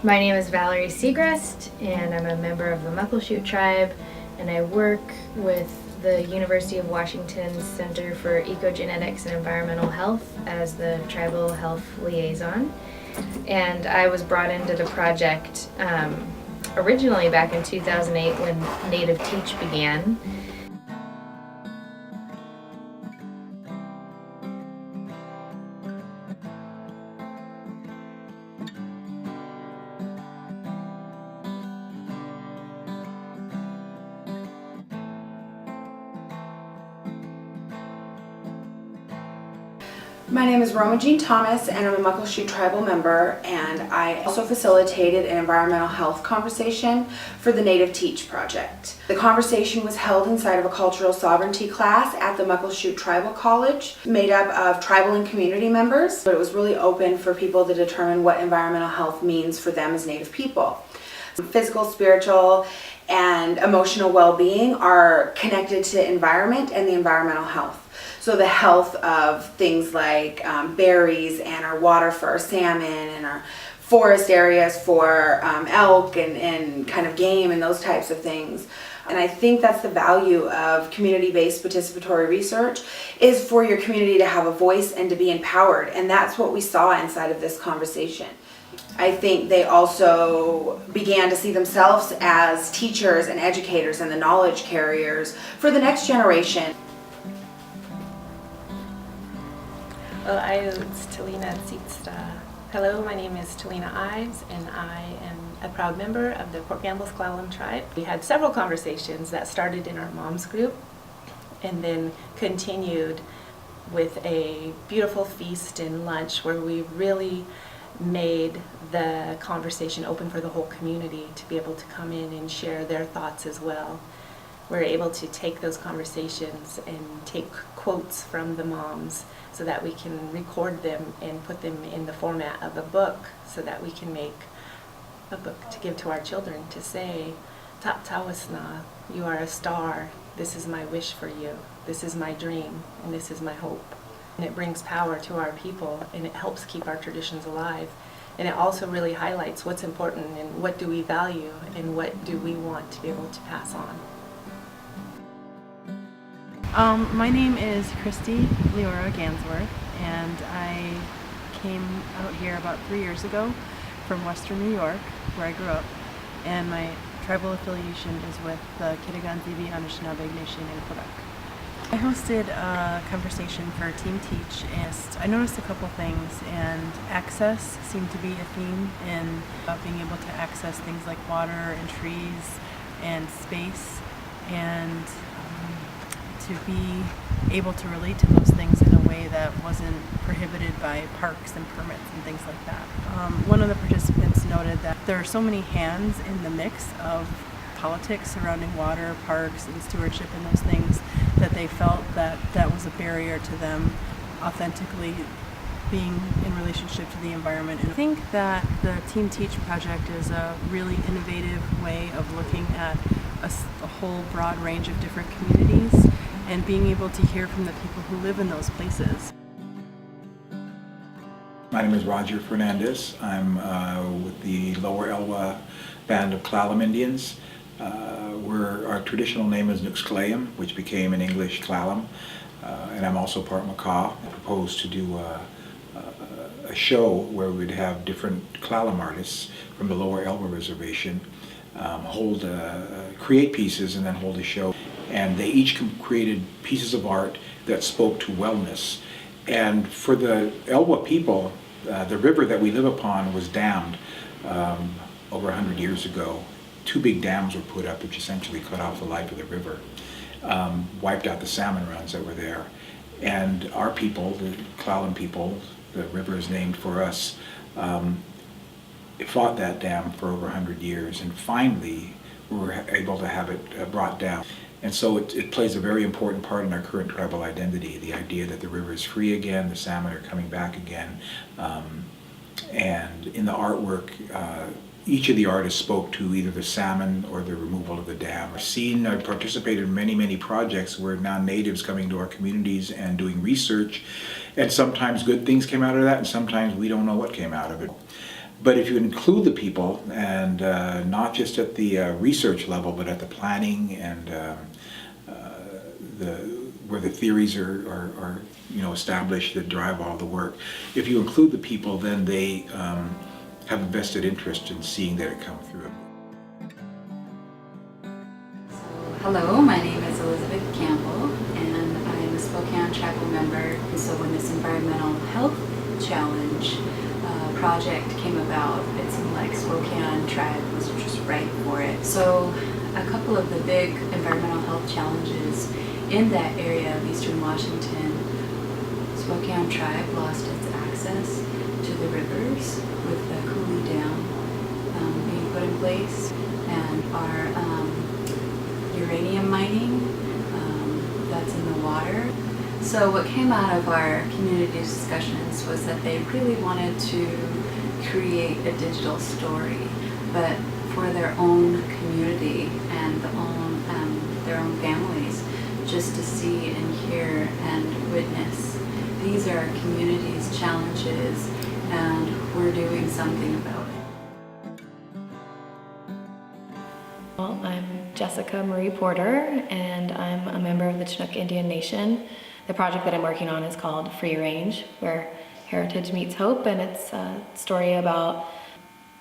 My name is Valerie Segrest, and I'm a member of the Muckleshoot tribe, and I work with the University of Washington's Center for Ecogenetics and Environmental Health as the Tribal Health Liaison. And I was brought into the project originally back in 2008 when Native Teach began. My name is Romajean and I'm a Muckleshoot tribal member, and I also facilitated an environmental health conversation for the Native Teach project. The conversation was held inside of a cultural sovereignty class at the Muckleshoot Tribal College, made up of tribal and community members, but it was really open for people to determine what environmental health means for them as Native people. Physical, spiritual, and emotional well-being are connected to environment and the environmental health. So the health of things like berries and our water for our salmon and our forest areas for elk and kind of game and those types of things. And I think that's the value of community-based participatory research, is for your community to have a voice and to be empowered. And that's what we saw inside of this conversation. I think they also began to see themselves as teachers and educators and the knowledge carriers for the next generation. Well, it's Tleena. Hello, my name is Lina Ives, and I am a proud member of the Port Gamble-Sklallam tribe. We had several conversations that started in our moms group and then continued with a beautiful feast and lunch where we really made the conversation open for the whole community to be able to come in and share their thoughts as well. We're able to take those conversations and take quotes from the moms so that we can record them and put them in the format of a book so that we can make a book to give to our children to say, Tatawasna, you are a star, this is my wish for you, this is my dream, and this is my hope. And it brings power to our people, and it helps keep our traditions alive. And it also really highlights what's important and what do we value and what do we want to be able to pass on. My name is Kristy Gansworth, and I came out here about 3 years ago from Western New York, where I grew up, and my tribal affiliation is with the Kittiganzibi Anishinaabe Nation in Quebec. I hosted a conversation for Team Teach, and I noticed a couple things, and access seemed to be a theme in being able to access things like water and trees and space, and to be able to relate to those things in a way that wasn't prohibited by parks and permits and things like that. One of the participants noted that there are so many hands in the mix of politics surrounding water, parks, and stewardship and those things that they felt that that was a barrier to them authentically being in relationship to the environment. And I think that the Team Teach project is a really innovative way of looking at a whole broad range of different communities and being able to hear from the people who live in those places. My name is Fernandez. I'm with the Lower Elwha Band of Klallam Indians. Our traditional name is Nuxklayam, which became in English Klallam, and I'm also part Makah. I proposed to do a show where we'd have different Klallam artists from the Lower Elwha Reservation create pieces and then hold a show. And they each created pieces of art that spoke to wellness. And for the Elwha people, the river that we live upon was dammed over 100 years ago. 2 big dams were put up which essentially cut off the life of the river, wiped out the salmon runs that were there. And our people, the Klallam people, the river is named for us, fought that dam for over 100 years, and finally we were able to have it brought down. And so it plays a very important part in our current tribal identity, the idea that the river is free again, the salmon are coming back again. And in the artwork, each of the artists spoke to either the salmon or the removal of the dam. I've participated in many projects where now natives coming to our communities and doing research, and sometimes good things came out of that, and sometimes we don't know what came out of it. But if you include the people, and not just at the research level, but at the planning and where the theories are established that drive all the work, if you include the people, then they have a vested interest in seeing that it come through. Hello, my name is Elizabeth Campbell, and I'm a Spokane Tribal member. And so when this environmental health challenge project came about, it seemed like Spokane Tribe was just right for it. So a couple of the big environmental health challenges in that area of eastern Washington, Spokane Tribe lost its access to the rivers with the Coulee Dam being put in place, and our uranium mining that's in the water. So what came out of our community discussions was that they really wanted to create a digital story, but for their own community and their own families, just to see and hear and witness. These are our community's challenges, and we're doing something about it. Well, I'm Jessica Marie Porter, and I'm a member of the Chinook Indian Nation. The project that I'm working on is called Free Range, where heritage meets hope, and it's a story about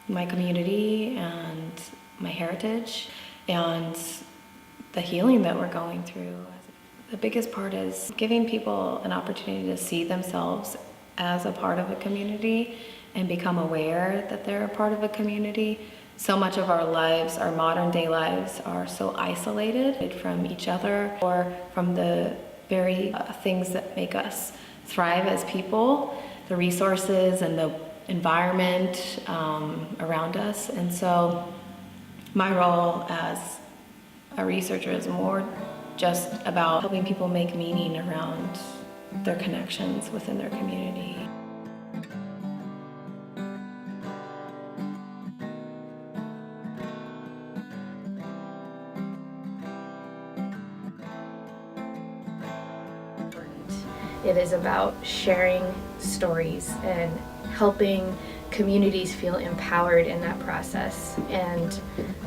my community and my heritage and the healing that we're going through. The biggest part is giving people an opportunity to see themselves as a part of a community and become aware that they're a part of a community. So much of our lives, our modern day lives, are so isolated from each other or from the very things that make us thrive as people, the resources and the environment around us. And so my role as a researcher is more just about helping people make meaning around their connections within their community. It is about sharing stories and helping communities feel empowered in that process, and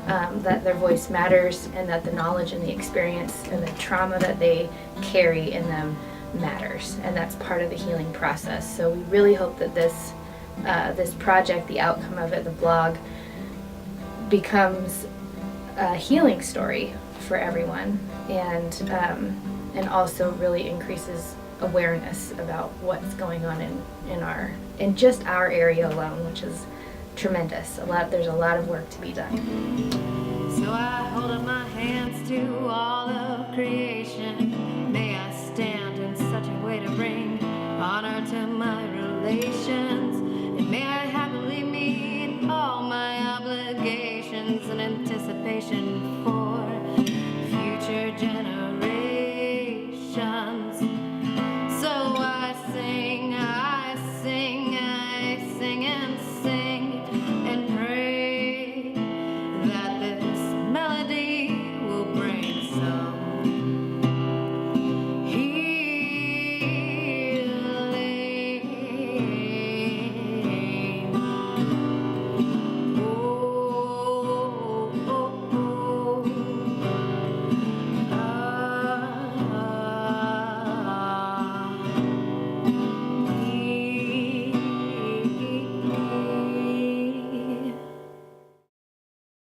that their voice matters, and that the knowledge and the experience and the trauma that they carry in them matters, and that's part of the healing process. So we really hope that this project, the outcome of it, the blog, becomes a healing story for everyone, and also really increases awareness about what's going on in just our area alone, which is tremendous. There's a lot of work to be done. So I hold up my hands to all of creation. May I stand in such a way to bring honor to my relations, and may I happily meet all my obligations in anticipation